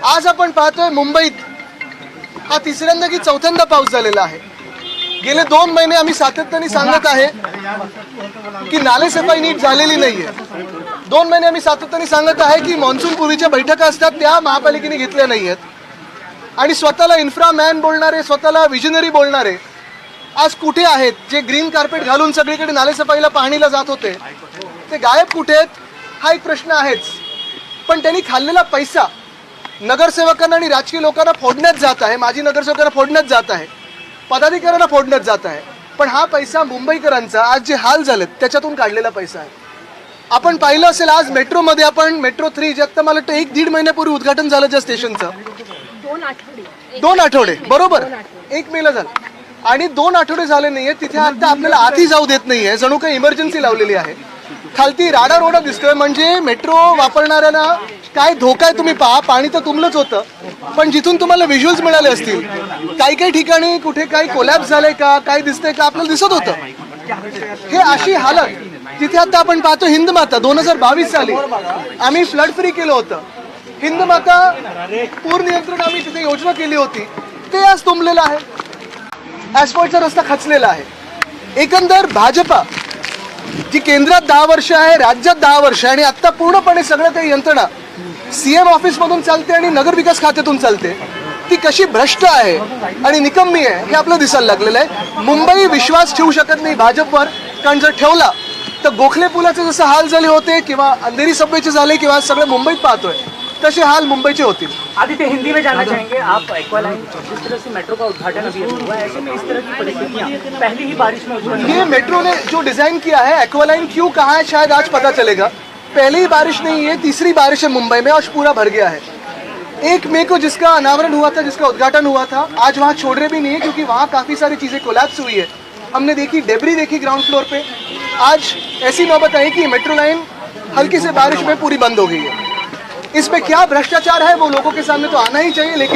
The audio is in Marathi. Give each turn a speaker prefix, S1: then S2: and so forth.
S1: आज आपण पाहतोय मुंबईत हा तिसऱ्यांदा की चौथ्यांदा पाऊस झालेला आहे। गेले 2 महिने आम्ही सातत्याने सांगत आहे की नालेसफाई नीट झालेली नाहीये। 2 महिने आम्ही सातत्याने सांगत आहे की मान्सून पूर्वीच्या बैठका असतात त्या महापालिकेने घेतल्या नाहीयेत आणि स्वतःला इन्फ्रामॅन बोलणारे, स्वतःला विजनरी बोलणारे आज कुठे आहेत? जे ग्रीन कार्पेट घालून सगळीकडे नालेसफाईला पाहणीला जात होते ते गायब कुठे आहेत? हा एक प्रश्न आहेच। पण त्यांनी खाल्लेला पैसा नगरसेवकांना आणि राजकीय लोकांना फोडण्यात जात आहे, माजी नगरसेवकांना फोडण्यात जात आहे, पदाधिकाऱ्यांना फोडण्यात जात आहे। पण हा पैसा मुंबईकरांचा आज जे हाल झालेत त्याच्यातून काढलेला पैसा आहे। आपण पाहिलं असेल आज मेट्रोमध्ये आपण मेट्रो 3 जे आता मला वाटतं 1-1.5 महिन्यापूर्वी उद्घाटन झालं ज्या स्टेशनचं 2 आठवडे बरोबर 1 मेला झालं आणि 2 आठवडे झाले नाहीये तिथे आता आपल्याला आतही जाऊ देत नाहीये, जणू काही इमर्जन्सी लावलेली आहे। खालती राडा रोडा दिसतोय म्हणजे मेट्रो वापरणाऱ्यांना काय धोका आहे तुम्ही पहा। पाणी तर तुंबलंच होतं पण जिथून तुम्हाला व्हिज्युअल्स मिळाले असतील काही काही ठिकाणी कुठे काही कोलॅप्स झाले का काय दिसतंय का आपल्याला दिसत होतं। हे अशी हालत जिथे आता आपण पाहतो हिंदमाता 2022 साली आम्ही फ्लड फ्री केलं होतं। हिंदमाता पूर नियंत्रण आम्ही तिथे योजना केली होती ते आज तुंबलेलं आहे, ॲस्फॉल्टचा रस्ता खचलेला आहे। एकंदर भाजपा जी केंद्रात 10 वर्ष आहे, राज्यात 10 वर्ष आहे आणि आता पूर्णपणे सगळं काही यंत्रणा सीएम ऑफिसमधून चालते आणि नगरविकास खात्यातून चालते, ती कशी भ्रष्ट आहे आणि निकम्मी आहे हे आपल्याला दिसायला लागलेलं आहे। मुंबई विश्वास ठेवू शकत नाही भाजपवर, कारण जर ठेवला तर गोखले पुलाचे जसं हाल झाले होते किंवा अंधेरी सबवेचे झाले किंवा सगळं मुंबईत पाहतोय तसे हाल मुंबईचे होतील।
S2: आदित्य, हिंदी में जानना चाहेंगे आप, एक्वालाइन जिस तरह से मेट्रो का उद्घाटन अभी हुआ है, ऐसे में इस तरह की परिस्थितियां पहली ही बारिश में
S1: ये मेट्रो ने जो डिजाइन किया है एक्वालाइन क्यों कहा है शायद आज पता चलेगा। पहली ही बारिश नहीं है, तीसरी बारिश है मुंबई में और पूरा भर गया है। 1 मई को जिसका अनावरण हुआ था, जिसका उद्घाटन हुआ था, आज वहाँ छोड़ रहे भी नहीं है क्योंकि वहाँ काफ़ी सारी चीज़ें कोलैप्स हुई है। हमने देखी डेब्री देखी ग्राउंड फ्लोर पे। आज ऐसी नौबत आई कि मेट्रो लाइन हल्की से बारिश में पूरी बंद हो गई है। इसमें क्या भ्रष्टाचार है वो लोगों के सामने तो आना ही चाहिए, लेकिन